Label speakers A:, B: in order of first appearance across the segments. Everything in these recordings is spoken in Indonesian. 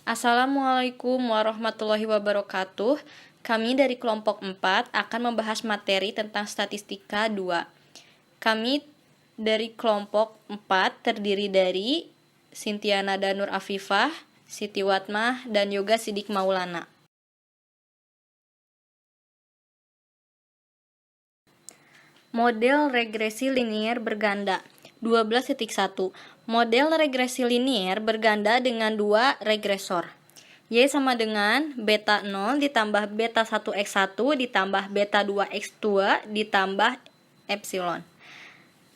A: Assalamualaikum warahmatullahi wabarakatuh. Kami dari kelompok 4 akan membahas materi tentang statistika 2. Kami dari kelompok 4 terdiri dari Sintiana Danur Afifah, Siti Watmah, dan Yoga Sidik Maulana. Model regresi linier berganda 12.1. Model regresi linier berganda dengan dua regresor. Y sama dengan beta 0 ditambah beta 1x1 ditambah beta 2x2 ditambah epsilon.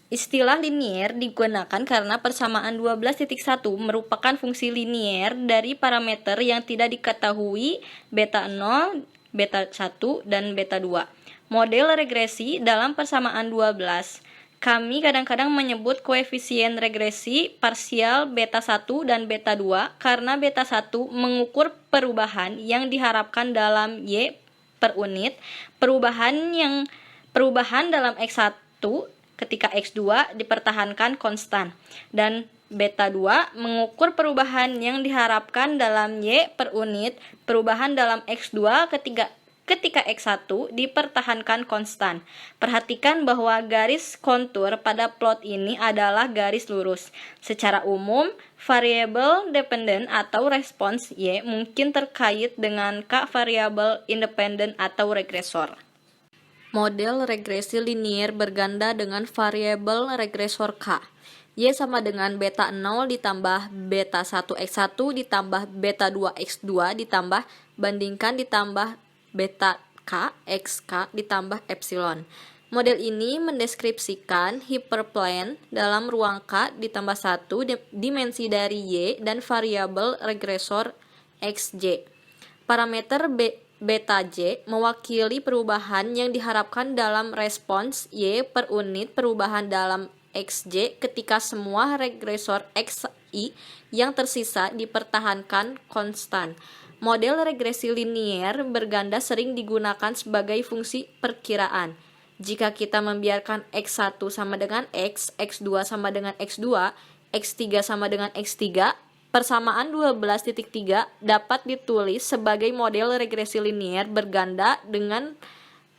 A: Istilah linier digunakan karena persamaan 12.1 merupakan fungsi linier dari parameter yang tidak diketahui beta 0, beta 1, dan beta 2. Model regresi dalam persamaan 12. Kami kadang-kadang menyebut koefisien regresi parsial beta 1 dan beta 2 karena beta 1 mengukur perubahan yang diharapkan dalam Y per unit, perubahan dalam X1 ketika X2 dipertahankan konstan, dan beta 2 mengukur perubahan yang diharapkan dalam Y per unit, perubahan dalam X2 ketika X1 dipertahankan konstan. Perhatikan bahwa garis kontur pada plot ini adalah garis lurus. Secara umum, variabel dependen atau respons Y mungkin terkait dengan K variabel independen atau regresor. Model regresi linier berganda dengan variabel regresor K. Y sama dengan beta 0 ditambah beta 1x1 ditambah beta 2x2 ditambah beta K xk ditambah epsilon. Model ini mendeskripsikan hyperplane dalam ruang K ditambah 1 dimensi dari Y dan variabel regresor xj. Parameter beta J mewakili perubahan yang diharapkan dalam respons Y per unit perubahan dalam XJ ketika semua regresor XI yang tersisa dipertahankan konstan. Model regresi linier berganda sering digunakan sebagai fungsi perkiraan. Jika kita membiarkan X1 sama dengan X, X2 sama dengan X2, X3 sama dengan X3, persamaan 12.3 dapat ditulis sebagai model regresi linier berganda dengan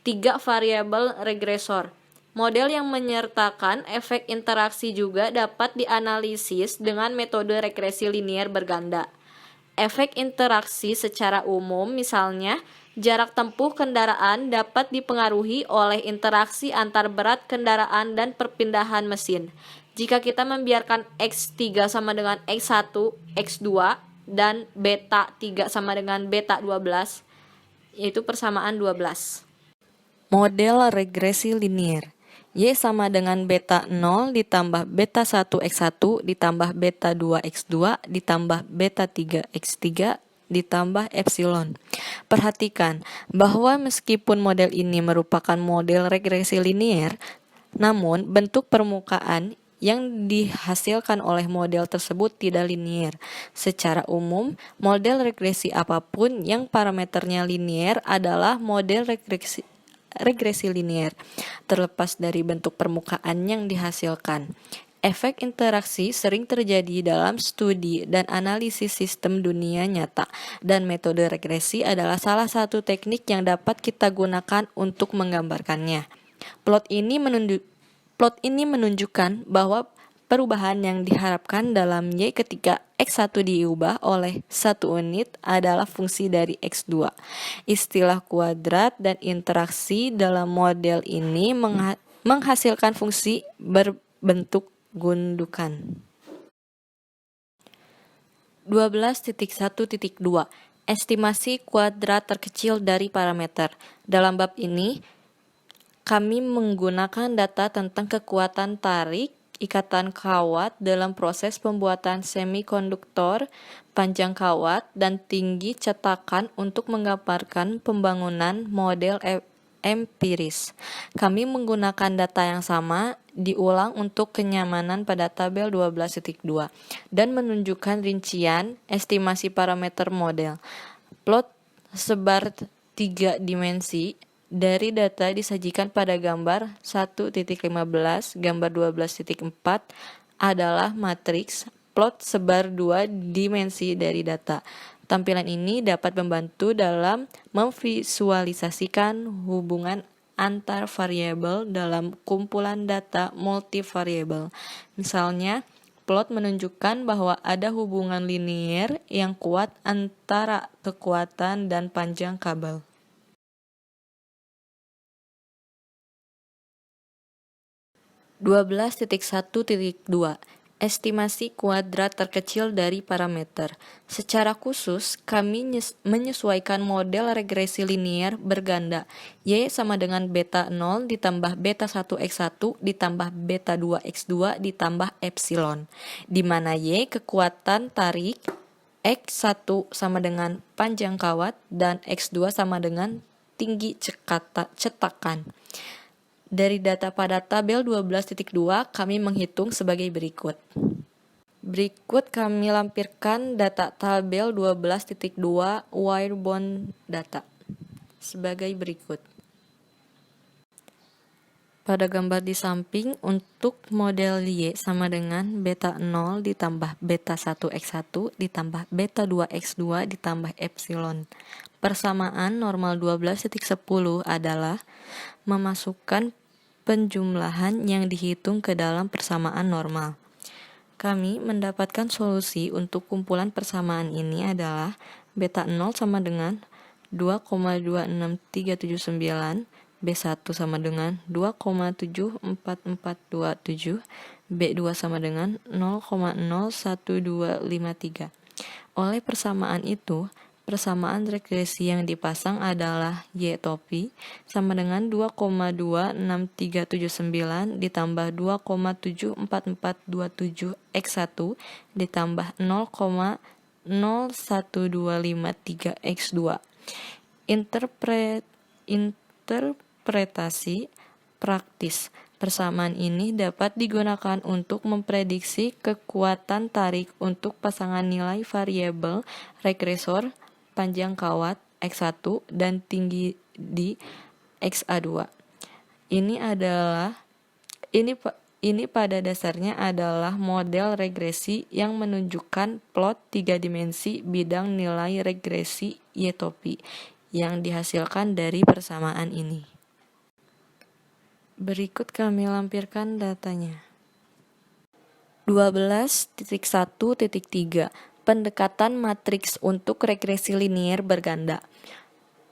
A: 3 variabel regresor. Model yang menyertakan efek interaksi juga dapat dianalisis dengan metode regresi linier berganda. Efek interaksi secara umum, misalnya, jarak tempuh kendaraan dapat dipengaruhi oleh interaksi antar berat kendaraan dan perpindahan mesin. Jika kita membiarkan X3 sama dengan X1, X2, dan beta 3 sama dengan beta 12, yaitu persamaan 12. Model regresi linier. Y sama dengan beta 0 ditambah beta 1x1 ditambah beta 2x2 ditambah beta 3x3 ditambah epsilon. Perhatikan bahwa meskipun model ini merupakan model regresi linier, namun bentuk permukaan yang dihasilkan oleh model tersebut tidak linier. Secara umum, model regresi apapun yang parameternya linier adalah model regresi linier, terlepas dari bentuk permukaan yang dihasilkan. Efek interaksi sering terjadi dalam studi dan analisis sistem dunia nyata, dan metode regresi adalah salah satu teknik yang dapat kita gunakan untuk menggambarkannya. Plot ini menunjukkan bahwa perubahan yang diharapkan dalam Y ketika X1 diubah oleh 1 unit adalah fungsi dari X2. Istilah kuadrat dan interaksi dalam model ini menghasilkan fungsi berbentuk gundukan. 12.1.2 Estimasi kuadrat terkecil dari parameter. Dalam bab ini, kami menggunakan data tentang kekuatan tarik, ikatan kawat dalam proses pembuatan semikonduktor, panjang kawat, dan tinggi cetakan untuk menggambarkan pembangunan model empiris. Kami menggunakan data yang sama diulang untuk kenyamanan pada tabel 12.2 dan menunjukkan rincian estimasi parameter model. Plot sebar 3 dimensi dari data disajikan pada gambar 1.15, gambar 12.4 adalah matriks plot sebar 2 dimensi dari data. Tampilan ini dapat membantu dalam memvisualisasikan hubungan antar variabel dalam kumpulan data multivariabel. Misalnya, plot menunjukkan bahwa ada hubungan linier yang kuat antara kekuatan dan panjang kabel. (12.1.2) Estimasi kuadrat terkecil dari parameter. Secara khusus, kami menyesuaikan model regresi linier berganda Y sama dengan beta 0 ditambah beta 1x1 ditambah beta 2x2 ditambah epsilon, di mana Y kekuatan tarik, x1 sama dengan panjang kawat, dan x2 sama dengan tinggi cetakan. Dari data pada tabel 12.2, kami menghitung sebagai berikut. Berikut kami lampirkan data tabel 12.2 wire bond data sebagai berikut. Pada gambar di samping, untuk model Y sama dengan beta 0 ditambah beta 1x1 ditambah beta 2x2 ditambah epsilon. Persamaan normal 12.10 adalah memasukkan penjumlahan yang dihitung ke dalam persamaan normal. Kami mendapatkan solusi untuk kumpulan persamaan ini adalah beta 0 sama dengan 2,26379, B1 sama dengan 2,74427, B2 sama dengan 0,01253. Oleh persamaan itu, persamaan regresi yang dipasang adalah Y topi sama dengan 2,26379 ditambah 2,74427 X1 ditambah 0,01253 X2. Interpretasi praktis. Persamaan ini dapat digunakan untuk memprediksi kekuatan tarik untuk pasangan nilai variabel regresor panjang kawat X1 dan tinggi di XA2. Ini pada dasarnya adalah model regresi yang menunjukkan plot 3 dimensi bidang nilai regresi Y topi yang dihasilkan dari persamaan ini. Berikut kami lampirkan datanya. 12.1.3 Pendekatan matriks untuk regresi linier berganda.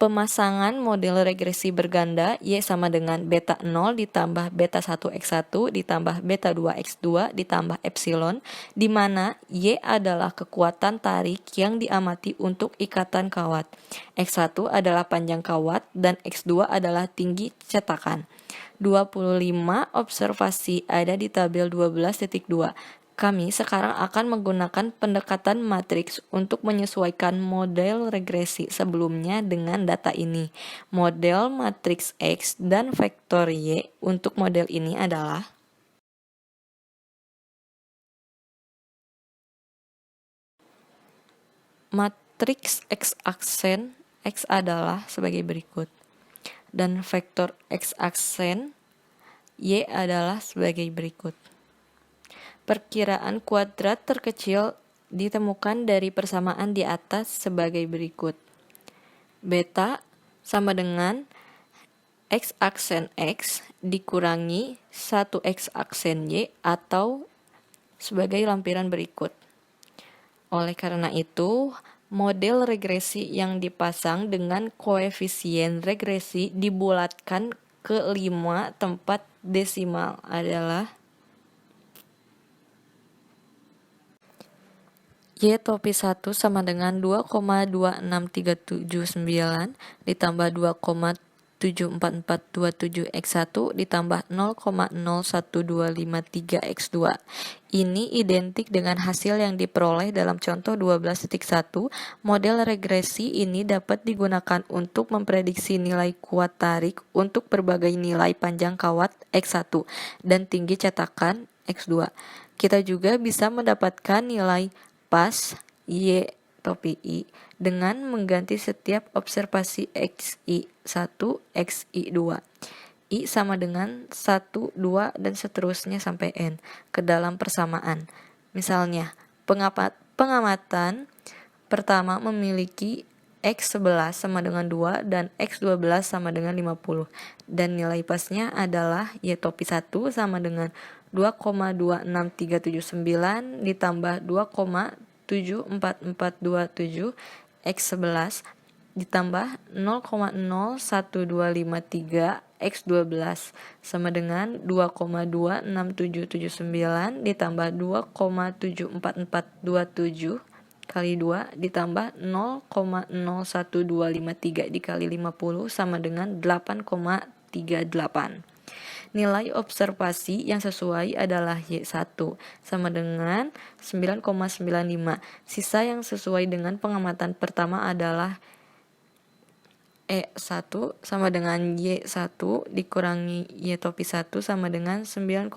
A: Pemasangan model regresi berganda Y sama dengan beta 0 ditambah beta 1x1 ditambah beta 2x2 ditambah epsilon, di mana Y adalah kekuatan tarik yang diamati untuk ikatan kawat, x1 adalah panjang kawat, dan x2 adalah tinggi cetakan. 25 observasi ada di tabel 12.2. Kami sekarang akan menggunakan pendekatan matriks untuk menyesuaikan model regresi sebelumnya dengan data ini. Model matriks X dan vektor Y untuk model ini adalah matriks X-aksen X adalah sebagai berikut, dan vektor X-aksen Y adalah sebagai berikut. Perkiraan kuadrat terkecil ditemukan dari persamaan di atas sebagai berikut. Beta sama dengan X aksen X dikurangi 1X aksen Y atau sebagai lampiran berikut. Oleh karena itu, model regresi yang dipasang dengan koefisien regresi dibulatkan ke 5 tempat desimal adalah Y topi 1 sama dengan 2,26379 ditambah 2,74427 X1 ditambah 0,01253 X2. Ini identik dengan hasil yang diperoleh dalam contoh 12.1. Model regresi ini dapat digunakan untuk memprediksi nilai kuat tarik untuk berbagai nilai panjang kawat X1 dan tinggi cetakan X2. Kita juga bisa mendapatkan nilai pas Y topi I dengan mengganti setiap observasi XI1, XI2. I sama dengan 1, 2, dan seterusnya sampai N ke dalam persamaan. Misalnya, Pengamatan pertama memiliki X11 sama dengan 2 dan X12 sama dengan 50. Dan nilai pasnya adalah Y topi 1 sama dengan 2,26379 ditambah 2,74427 X11 ditambah 0,01253 X12 sama dengan 2,26779 ditambah 2,74427 kali 2 ditambah 0,01253 dikali 50 sama dengan 8,38. Nilai observasi yang sesuai adalah Y1 sama dengan 9,95. Sisa yang sesuai dengan pengamatan pertama adalah E1 sama dengan Y1 dikurangi Y topi 1 sama dengan 9,95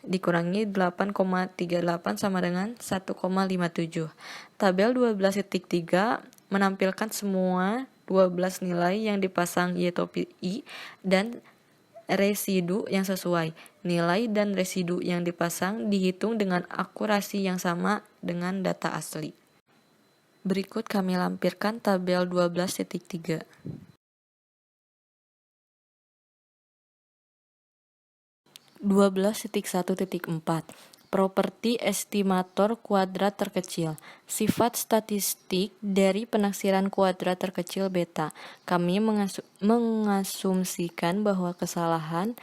A: dikurangi 8,38 sama dengan 1,57. Tabel 12.3 menampilkan semua 12 nilai yang dipasang Y topi I dan residu yang sesuai. Nilai dan residu yang dipasang dihitung dengan akurasi yang sama dengan data asli. Berikut kami lampirkan tabel 12.3. Properti estimator kuadrat terkecil. Sifat statistik dari penaksiran kuadrat terkecil beta. Kami mengasumsikan bahwa kesalahan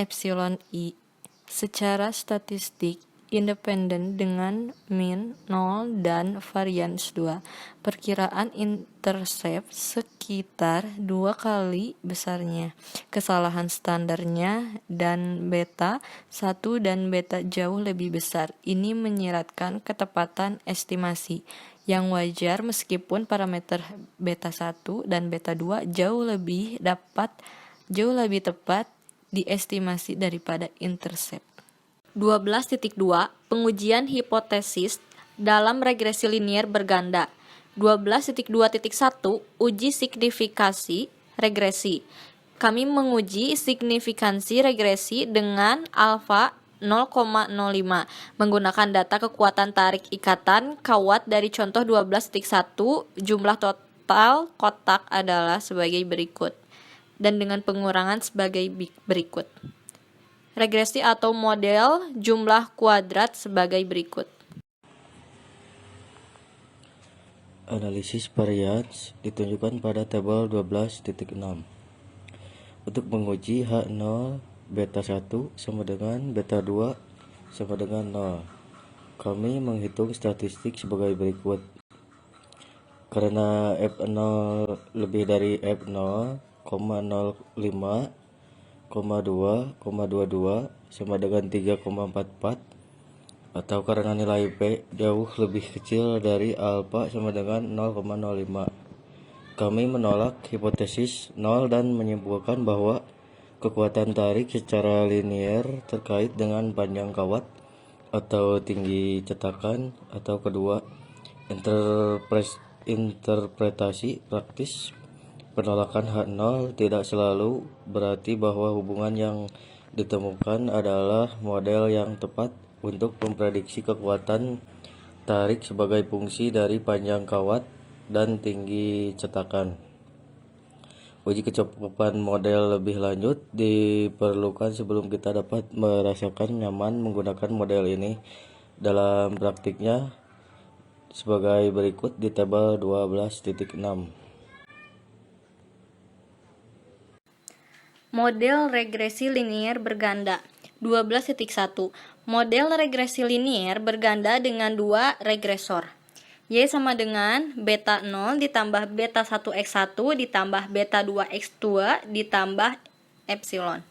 A: epsilon i secara statistik independen dengan min 0 dan varians 2. Perkiraan intercept sekitar 2 kali besarnya. Kesalahan standarnya dan beta 1 dan beta jauh lebih besar. Ini menyiratkan ketepatan estimasi yang wajar meskipun parameter beta 1 dan beta 2 jauh lebih tepat diestimasi daripada intercept. 12.2 Pengujian hipotesis dalam regresi linier berganda. 12.2.1 Uji signifikansi regresi. Kami menguji signifikansi regresi dengan alfa 0,05 menggunakan data kekuatan tarik ikatan kawat dari contoh 12.1. Jumlah total kotak adalah sebagai berikut dan dengan pengurangan sebagai berikut. Regresi atau model jumlah kuadrat sebagai berikut.
B: Analisis varians ditunjukkan pada tabel 12.6. Untuk menguji H0 beta 1 sama dengan beta 2 sama dengan 0. Kami menghitung statistik sebagai berikut. Karena F0 lebih dari F0, 0,05 2,22 sama dengan 3,44 atau karena nilai P jauh lebih kecil dari alfa sama dengan 0,05. Kami menolak hipotesis 0 dan menyimpulkan bahwa kekuatan tarik secara linier terkait dengan panjang kawat atau tinggi cetakan, atau kedua, interpretasi praktis penolakan H0 tidak selalu berarti bahwa hubungan yang ditemukan adalah model yang tepat untuk memprediksi kekuatan tarik sebagai fungsi dari panjang kawat dan tinggi cetakan. Uji kecukupan model lebih lanjut diperlukan sebelum kita dapat merasakan nyaman menggunakan model ini dalam praktiknya sebagai berikut di tabel 12.6.
A: Model regresi linier berganda. 12.1 Model regresi linier berganda dengan dua regresor. Y sama dengan beta 0 ditambah beta 1x1 ditambah beta 2x2 ditambah epsilon.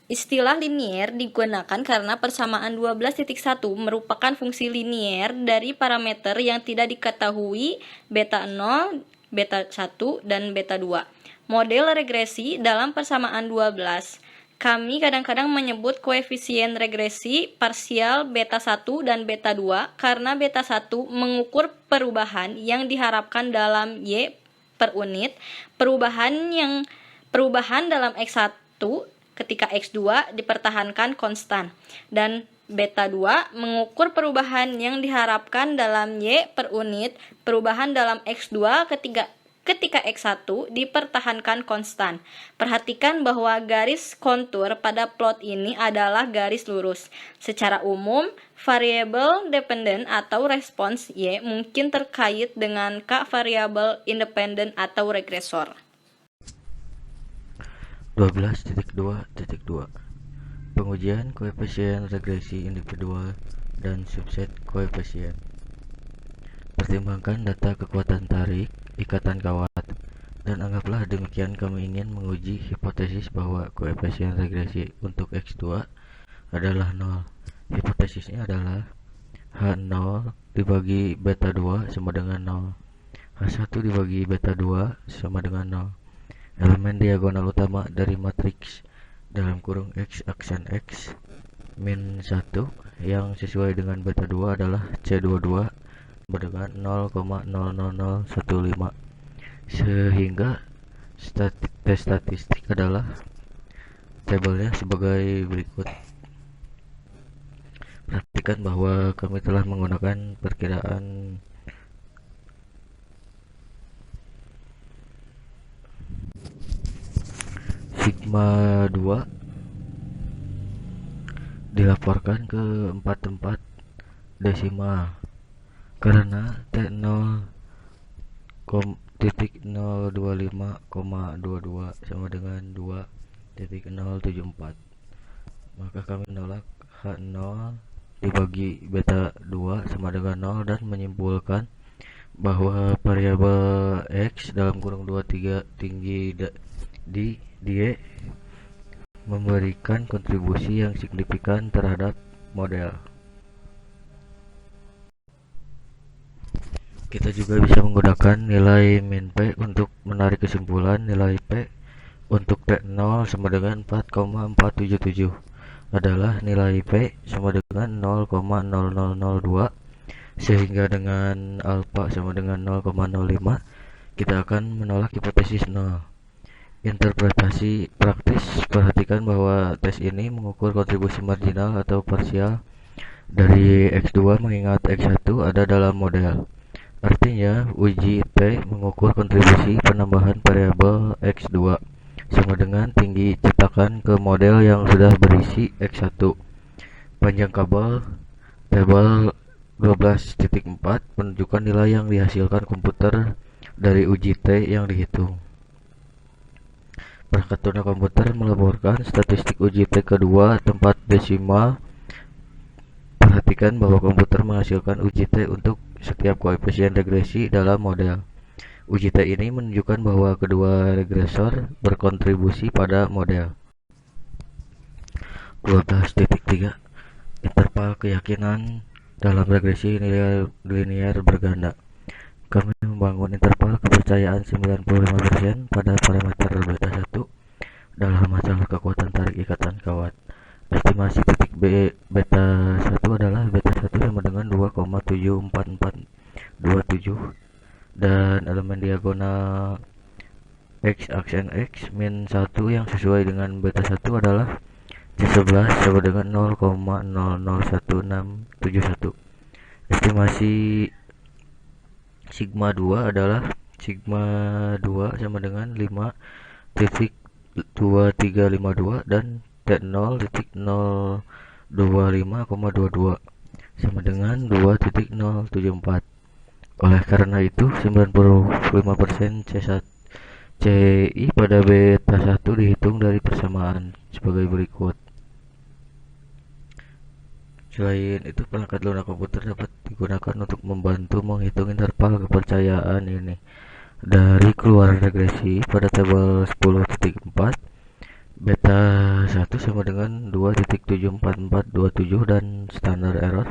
A: Istilah linier digunakan karena persamaan 12.1 merupakan fungsi linier dari parameter yang tidak diketahui beta 0, beta 1, dan beta 2. Model regresi dalam persamaan 12. Kami kadang-kadang menyebut koefisien regresi parsial beta 1 dan beta 2 karena beta 1 mengukur perubahan yang diharapkan dalam Y per unit, perubahan dalam X1 ketika X2 dipertahankan konstan, dan beta 2 mengukur perubahan yang diharapkan dalam Y per unit perubahan dalam X2 ketika X1 dipertahankan konstan. Perhatikan bahwa garis kontur pada plot ini adalah garis lurus. Secara umum, variabel dependen atau respons Y mungkin terkait dengan K variabel independen atau regresor.
B: 12.2.2 Pengujian koefisien regresi individual dan subset koefisien. Pertimbangkan data kekuatan tarik, ikatan kawat, dan anggaplah demikian kami ingin menguji hipotesis bahwa koefisien regresi untuk X2 adalah 0. Hipotesisnya adalah H0 dibagi beta 2 sama dengan 0. H1 dibagi beta 2 sama dengan 0. Elemen diagonal utama dari matriks dalam kurung X aksen X min 1 yang sesuai dengan beta 2 adalah C22 sama dengan 0,00015, sehingga tes statistik adalah tabelnya sebagai berikut. Perhatikan bahwa kami telah menggunakan perkiraan sigma 2 dilaporkan ke 4 tempat desimal karena T0,025,22 sama dengan 2.074. Maka kami menolak H0 dibagi beta 2 sama dengan 0 dan menyimpulkan bahwa variabel X dalam kurung 23 tinggi di Y memberikan kontribusi yang signifikan terhadap model. Kita juga bisa menggunakan nilai min P untuk menarik kesimpulan nilai P untuk T0 sama dengan 4,477 adalah nilai P sama dengan 0,0002, sehingga dengan alfa sama dengan 0,05 kita akan menolak hipotesis 0. Interpretasi praktis. Perhatikan bahwa tes ini mengukur kontribusi marginal atau parsial dari X2 mengingat X1 ada dalam model. Artinya, uji T mengukur kontribusi penambahan variabel X2 sama dengan tinggi cetakan ke model yang sudah berisi X1. Panjang kabel tabel 12.4 menunjukkan nilai yang dihasilkan komputer dari uji T yang dihitung. Perangkat lunak komputer melaporkan statistik uji T kedua tempat desimal. Perhatikan bahwa komputer menghasilkan uji T untuk setiap koefisien regresi dalam model. Uji T ini menunjukkan bahwa kedua regresor berkontribusi pada model. 12.3 Interval keyakinan dalam regresi linear berganda. Kami membangun interval kepercayaan 95% pada parameter beta 1 dalam masalah kekuatan tarik ikatan kawat. Estimasi titik beta 1 adalah beta 1 sama dengan 2,74427 dan elemen diagonal X aksen X min 1 yang sesuai dengan beta 1 adalah C11 sama dengan 0,001671. Estimasi sigma 2 adalah sigma 2 sama dengan 5.2352 dan T0.025,22 sama dengan 2.074. Oleh karena itu, 95% CI pada beta 1 dihitung dari persamaan sebagai berikut. Selain itu, perangkat lunak komputer dapat digunakan untuk membantu menghitung interval kepercayaan ini. Dari keluaran regresi pada tabel 10.4, beta 1 sama dengan 2.74427 dan standar error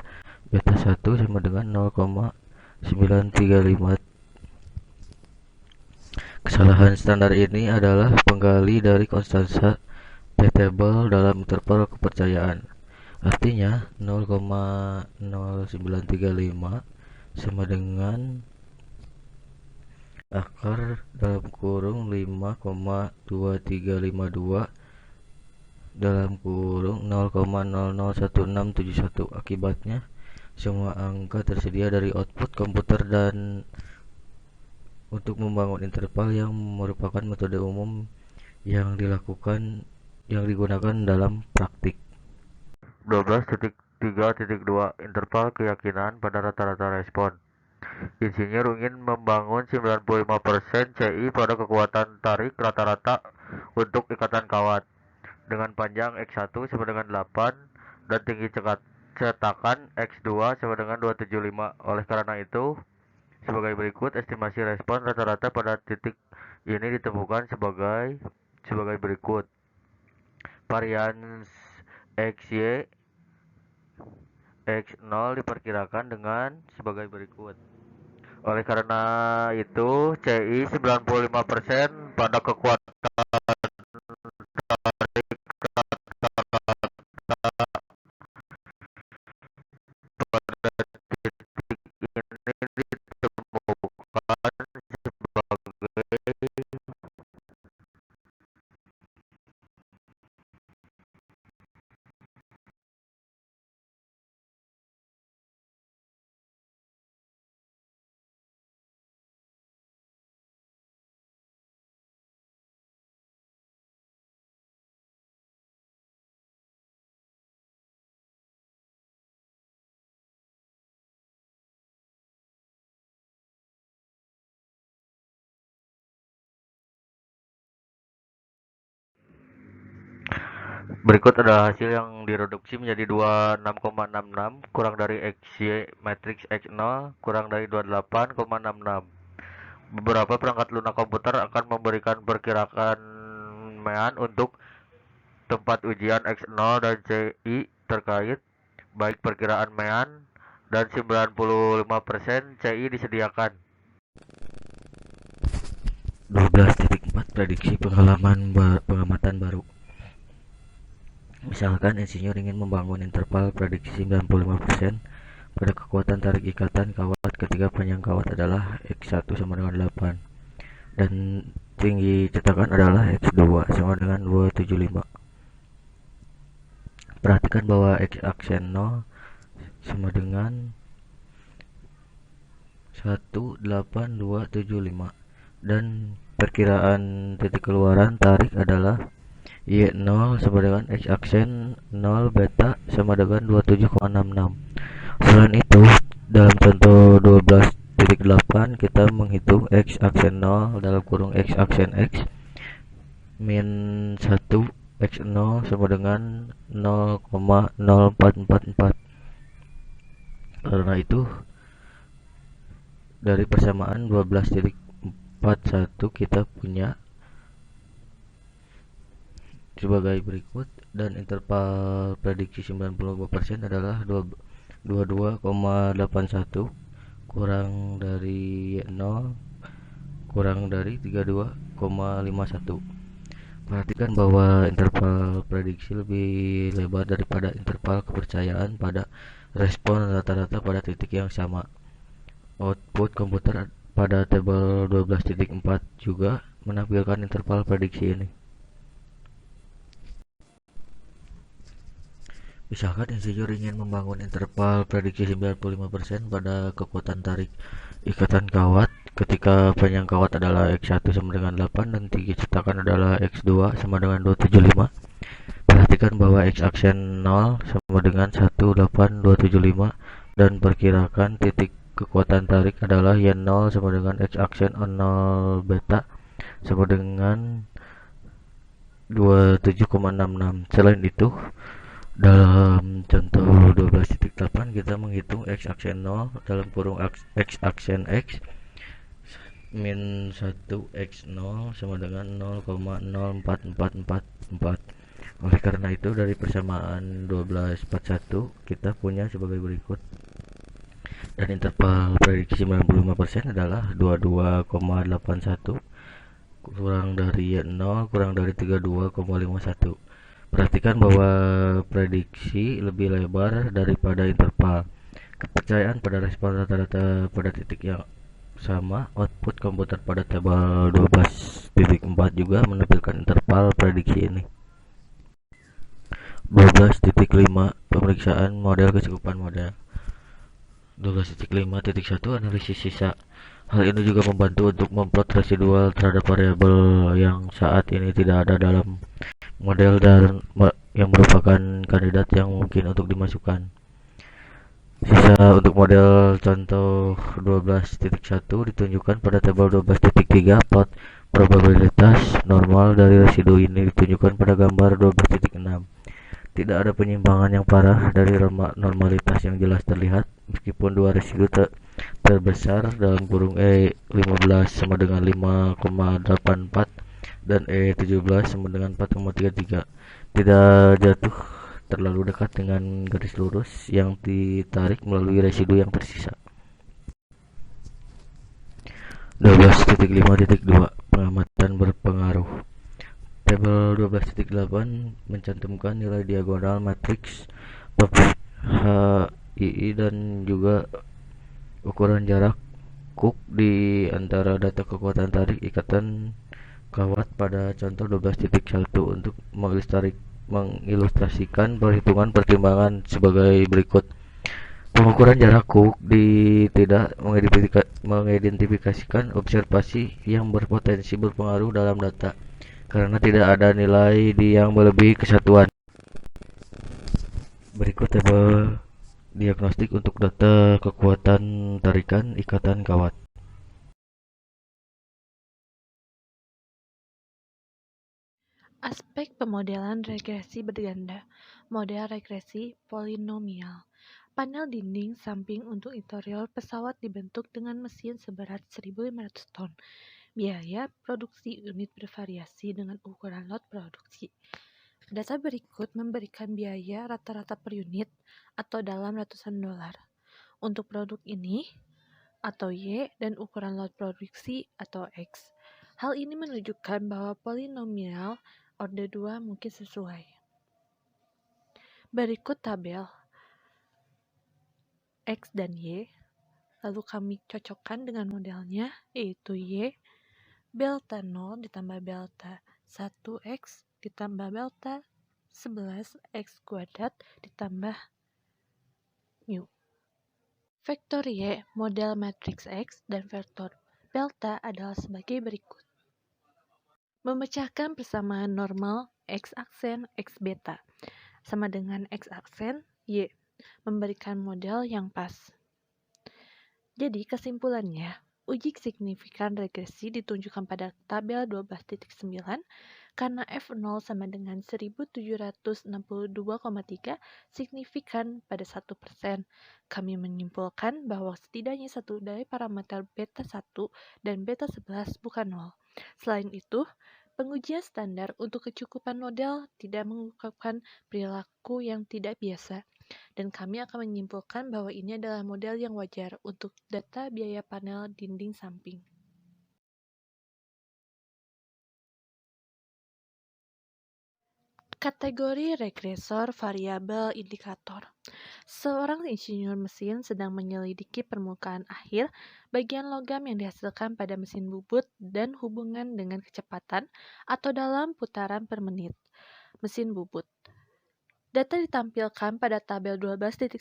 B: beta 1 sama dengan 0,935. Kesalahan standar ini adalah penggali dari konstansa T-table dalam interval kepercayaan. Artinya 0,0935 sama dengan akar dalam kurung 5,2352 dalam kurung 0,001671. Akibatnya, semua angka tersedia dari output komputer dan untuk membangun interval yang merupakan metode umum yang digunakan dalam praktik. 12.3.2 Interval keyakinan pada rata-rata respon. Insinyur ingin membangun 95% CI pada kekuatan tarik rata-rata untuk ikatan kawat dengan panjang X1 sama dengan 8 dan tinggi cetakan X2 sama dengan 275. Oleh karena itu, sebagai berikut, estimasi respon rata-rata pada titik ini ditemukan sebagai berikut. Varians XY X0 diperkirakan dengan sebagai berikut. Oleh karena itu, CI 95% pada kekuatan tarik pada titik ini ditemukan sebagai berikut adalah hasil yang direduksi menjadi 26,66 kurang dari XY matriks X0 kurang dari 28,66. Beberapa perangkat lunak komputer akan memberikan perkiraan mean untuk tempat ujian X0 dan CI terkait, baik perkiraan mean dan 95% CI disediakan. 12.4 Prediksi pengamatan baru. Misalkan insinyur ingin membangun interval prediksi 95% pada kekuatan tarik ikatan kawat ketika panjang kawat adalah X1 sama dengan 8 dan tinggi cetakan adalah X2 sama dengan 275. Perhatikan bahwa X-aksen 0 sama dengan 18275 dan perkiraan titik keluaran tarik adalah Y0 sama dengan X-aksen 0 beta sama dengan 27,66. Selain itu, dalam contoh 12.8 kita menghitung X-aksen 0 dalam kurung X-aksen X min 1 X0 sama dengan 0,0444. Karena itu, dari persamaan 12.41 kita punya sebagai berikut, dan interval prediksi 95% adalah 22,81 kurang dari 0 kurang dari 32,51. Perhatikan bahwa interval prediksi lebih lebar daripada interval kepercayaan pada respon rata-rata pada titik yang sama. Output komputer pada tabel 12.4 juga menampilkan interval prediksi ini. Misalkan insinyur ingin membangun interval prediksi 95% pada kekuatan tarik ikatan kawat ketika panjang kawat adalah X1 sama dengan 8 dan tinggi cetakan adalah X2 sama dengan 275. Perhatikan bahwa X-aksen 0 sama dengan 18275 dan perkirakan titik kekuatan tarik adalah Y0 sama dengan X-aksen 0 beta sama dengan 27,66. Selain itu, dalam contoh 12.8 kita menghitung X-aksen 0 dalam kurung X-aksen X min 1 X0 sama dengan 0,04444. Oleh karena itu, dari persamaan 1241 kita punya sebagai berikut, dan interval prediksi 95% adalah 22,81 kurang dari 0 kurang dari 32,51. Perhatikan bahwa prediksi lebih lebar daripada interval kepercayaan pada respon rata-rata pada titik yang sama. Output komputer pada tabel 12.4 juga menampilkan interval prediksi ini. 12.5 Pemeriksaan model kecukupan model. 12.5.1 Analisis sisa. Hal ini juga membantu untuk memplot residual terhadap variabel yang saat ini tidak ada dalam model dan yang merupakan kandidat yang mungkin untuk dimasukkan. Sisa untuk model contoh 12.1 ditunjukkan pada tabel 12.3. Plot probabilitas normal dari residu ini ditunjukkan pada gambar 12.6. Tidak ada penyimpangan yang parah dari normalitas yang jelas terlihat, meskipun dua residu terbesar dalam kurung E15 sama dengan 5,84 dan E17 sama dengan 4,33 tidak jatuh terlalu dekat dengan garis lurus yang ditarik melalui residu yang tersisa. 12.5.2 Pengamatan berpengaruh. Tabel 12.8 mencantumkan nilai diagonal matriks HII dan juga ukuran jarak Cook di antara data kekuatan tarik ikatan kawat pada contoh 12.1 untuk mengilustrasikan perhitungan pertimbangan sebagai berikut. Pengukuran jarak Cook tidak mengidentifikasikan observasi yang berpotensi berpengaruh dalam data karena tidak ada nilai yang melebihi kesatuan. Berikut tabel diagnostik untuk data kekuatan tarikan ikatan kawat.
C: Aspek pemodelan regresi berganda. Model regresi polinomial. Panel dinding samping untuk interior pesawat dibentuk dengan mesin seberat 1.500 ton. Biaya produksi unit bervariasi dengan ukuran lot produksi. Data berikut memberikan biaya rata-rata per unit atau dalam ratusan dolar. Untuk produk ini atau Y dan ukuran lot produksi atau X. Hal ini menunjukkan bahwa polinomial orde 2 mungkin sesuai. Berikut tabel X dan Y, lalu kami cocokkan dengan modelnya, yaitu Y, delta 0 ditambah delta 1X ditambah delta 11X kuadrat ditambah mu. Vektor Y, model matriks X, dan vektor delta adalah sebagai berikut. Memecahkan persamaan normal X aksen X beta sama dengan X aksen Y, memberikan model yang pas. Jadi kesimpulannya, uji signifikan regresi ditunjukkan pada tabel 12.9 karena F0 sama dengan 1762,3 signifikan pada 1%. Kami menyimpulkan bahwa setidaknya satu dari parameter beta 1 dan beta 11 bukan 0. Selain itu, pengujian standar untuk kecukupan model tidak mengungkapkan perilaku yang tidak biasa, dan kami akan menyimpulkan bahwa ini adalah model yang wajar untuk data biaya panel dinding samping. Kategori regresor variabel indikator. Seorang insinyur mesin sedang menyelidiki permukaan akhir bagian logam yang dihasilkan pada mesin bubut dan hubungan dengan kecepatan atau dalam putaran per menit mesin bubut. Data ditampilkan pada tabel 12.11.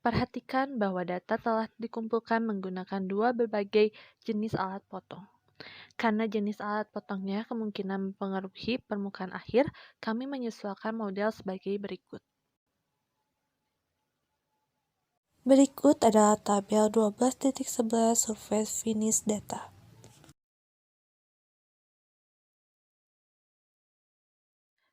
C: Perhatikan bahwa data telah dikumpulkan menggunakan dua berbagai jenis alat potong. Karena jenis alat potongnya kemungkinan mempengaruhi permukaan akhir, kami menyesuaikan model sebagai berikut. Berikut adalah tabel 12.11 surface finish data.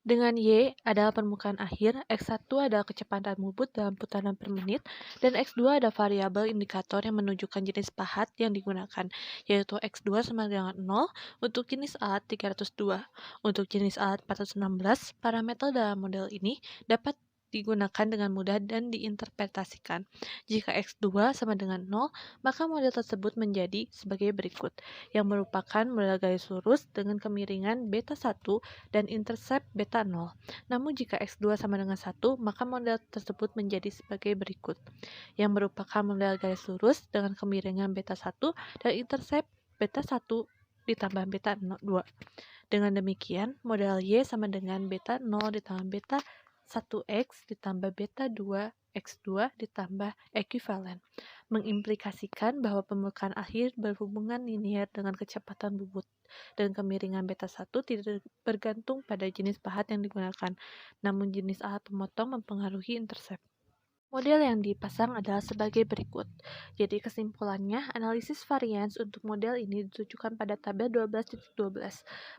C: Dengan Y adalah permukaan akhir, X1 adalah kecepatan bubut dalam putaran per menit, dan X2 ada variabel indikator yang menunjukkan jenis pahat yang digunakan, yaitu X2 sama dengan 0 untuk jenis alat 302. Untuk jenis alat 416, parameter dalam model ini dapat digunakan dengan mudah dan diinterpretasikan. Jika X2 sama dengan 0, maka model tersebut menjadi sebagai berikut, yang merupakan model garis lurus dengan kemiringan beta 1 dan intercept beta 0. Namun jika X2 sama dengan 1, maka model tersebut menjadi sebagai berikut, yang merupakan model garis lurus dengan kemiringan beta 1 dan intercept beta 1 ditambah beta 2. Dengan demikian, model Y sama dengan beta 0 ditambah beta 1x ditambah beta 2 x2 ditambah ekuivalen, mengimplikasikan bahwa pembukaan akhir berhubungan linier dengan kecepatan bubut, dan kemiringan beta 1 tidak bergantung pada jenis pahat yang digunakan, namun jenis alat pemotong mempengaruhi intercept. Model yang dipasang adalah sebagai berikut. Jadi kesimpulannya, analisis varians untuk model ini ditujukan pada tabel 12.12.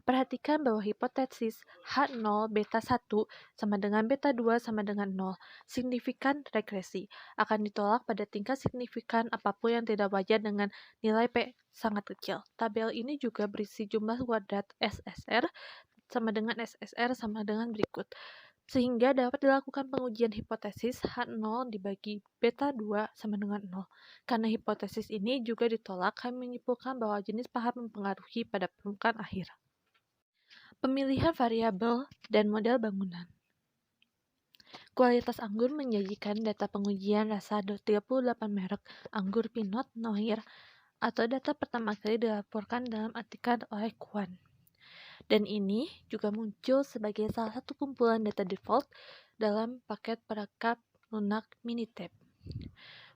C: Perhatikan bahwa hipotesis H0 beta 1 sama dengan beta 2 sama dengan 0, signifikan regresi, akan ditolak pada tingkat signifikan apapun yang tidak wajar dengan nilai P sangat kecil. Tabel ini juga berisi jumlah kuadrat SSR sama dengan SSR sama dengan berikut. Sehingga dapat dilakukan pengujian hipotesis H0 dibagi beta 2 sama dengan 0. Karena hipotesis ini juga ditolak, kami menyimpulkan bahwa jenis pahat mempengaruhi pada permukaan akhir. Pemilihan variabel dan model bangunan. Kualitas anggur menjanjikan data pengujian rasa 38 merek anggur Pinot Noir atau data pertama kali dilaporkan dalam artikel oleh Kwan. Dan ini juga muncul sebagai salah satu kumpulan data default dalam paket perangkat lunak Minitab.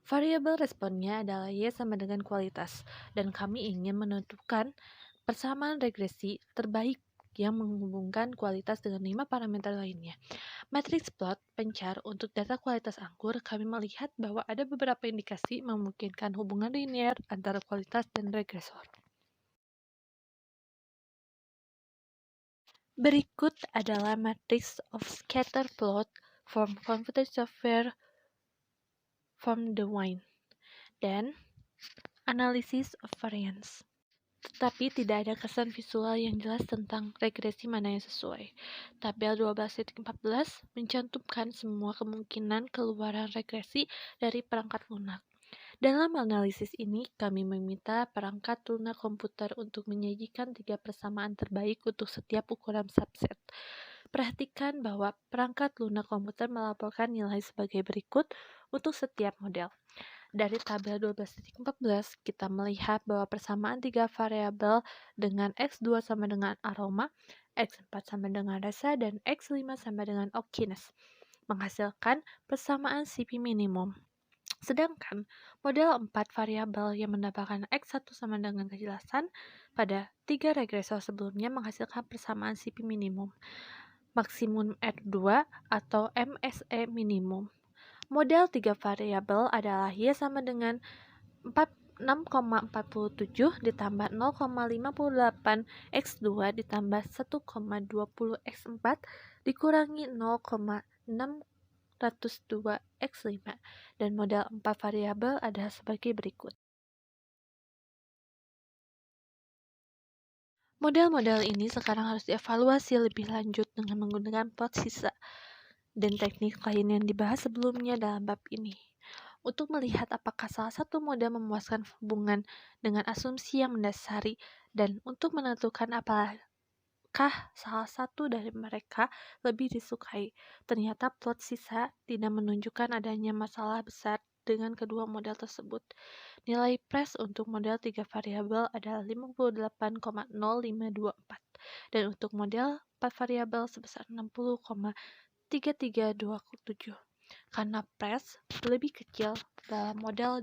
C: Variabel responnya adalah Y sama dengan kualitas, dan kami ingin menentukan persamaan regresi terbaik yang menghubungkan kualitas dengan 5 parameter lainnya. Matrix plot pencar untuk data kualitas anggur, kami melihat bahwa ada beberapa indikasi memungkinkan hubungan linear antara kualitas dan regresor. Berikut adalah matrix of scatter plot from computer software from the wine dan analysis of variance. Tetapi tidak ada kesan visual yang jelas tentang regresi mana yang sesuai. Tabel 12.14 mencantumkan semua kemungkinan keluaran regresi dari perangkat lunak. Dalam analisis ini, kami meminta perangkat lunak komputer untuk menyajikan 3 persamaan terbaik untuk setiap ukuran subset. Perhatikan bahwa perangkat lunak komputer melaporkan nilai sebagai berikut untuk setiap model. Dari tabel 12.14, kita melihat bahwa persamaan 3 variabel dengan X2 sama dengan aroma, X4 sama dengan rasa, dan X5 sama dengan oakiness menghasilkan persamaan CP minimum. Sedangkan model 4 variabel yang mendapatkan X1 sama dengan kejelasan pada 3 regresor sebelumnya menghasilkan persamaan CP minimum, maksimum R2 atau MSE minimum. Model 3 variabel adalah Y sama dengan 6,47 ditambah 0,58 X2 ditambah 1,20 X4 dikurangi 0,6 102 X5, dan model 4 variabel adalah sebagai berikut. Model-model ini sekarang harus dievaluasi lebih lanjut dengan menggunakan plot sisa dan teknik lain yang dibahas sebelumnya dalam bab ini, untuk melihat apakah salah satu model memuaskan hubungan dengan asumsi yang mendasari, dan untuk menentukan apakah salah satu dari mereka lebih disukai. Ternyata plot sisa tidak menunjukkan adanya masalah besar dengan kedua model tersebut. Nilai PRES untuk model 3 variabel adalah 58,0524 dan untuk model 4 variabel sebesar 60,3327. Karena PRES lebih kecil dalam model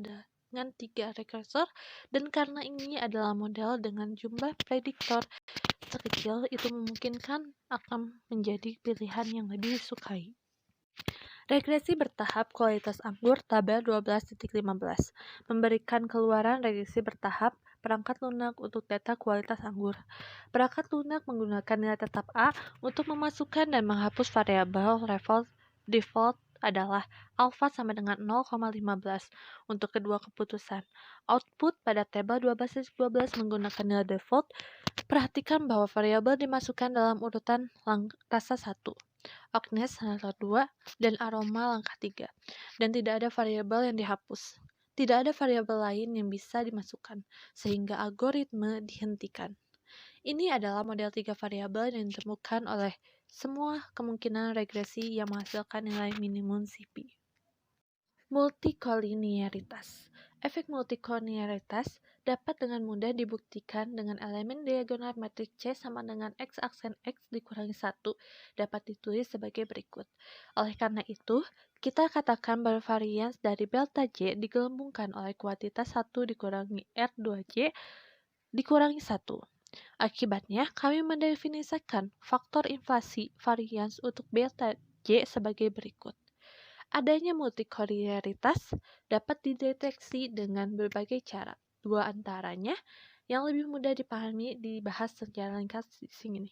C: dengan 3 regresor, dan karena ini adalah model dengan jumlah prediktor sekecil, itu memungkinkan akan menjadi pilihan yang lebih disukai. Regresi bertahap kualitas anggur tabel 12.15 memberikan keluaran regresi bertahap perangkat lunak untuk data kualitas anggur. Perangkat lunak menggunakan nilai tetap A untuk memasukkan dan menghapus variabel default adalah alpha sama dengan 0,15 untuk kedua keputusan. Output pada tabel 12.12 menggunakan nilai default. Perhatikan bahwa variabel dimasukkan dalam urutan rasa 1, oakiness langkah 2, dan aroma langkah 3, dan tidak ada variabel yang dihapus. Tidak ada variabel lain yang bisa dimasukkan, sehingga algoritma dihentikan. Ini adalah model 3 variabel yang ditemukan oleh semua kemungkinan regresi yang menghasilkan nilai minimum CP. Multikolinearitas. Efek multikolinearitas dapat dengan mudah dibuktikan dengan elemen diagonal matriks C sama dengan X aksen X dikurangi 1 dapat ditulis sebagai berikut. Oleh karena itu, kita katakan bahwa varians dari delta J digelembungkan oleh kuantitas 1 dikurangi R2J dikurangi 1. Akibatnya, kami mendefinisikan faktor inflasi varians untuk delta J sebagai berikut. Adanya multikolinearitas dapat dideteksi dengan berbagai cara. Dua antaranya yang lebih mudah dipahami dibahas secara ringkas di sini.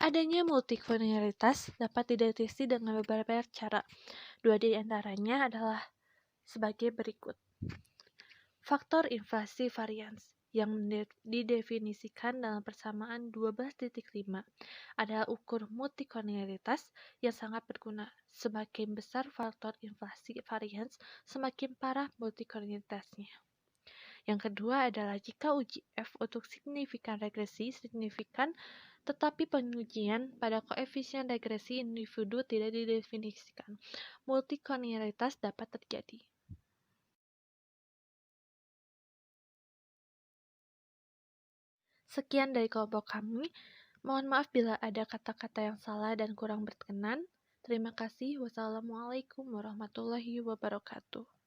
C: Adanya multikolinearitas dapat dideteksi dengan beberapa cara. Dua di antaranya adalah sebagai berikut. Faktor inflasi varians yang didefinisikan dalam persamaan 12.5 adalah ukur multikolinearitas yang sangat berguna. Semakin besar faktor inflasi varians, semakin parah multikolinearitasnya. Yang kedua adalah jika uji F untuk signifikan regresi signifikan, tetapi pengujian pada koefisien regresi individu tidak didefinisikan, multikolinearitas dapat terjadi. Sekian dari kelompok kami. Mohon maaf bila ada kata-kata yang salah dan kurang berkenan. Terima kasih. Wassalamualaikum warahmatullahi wabarakatuh.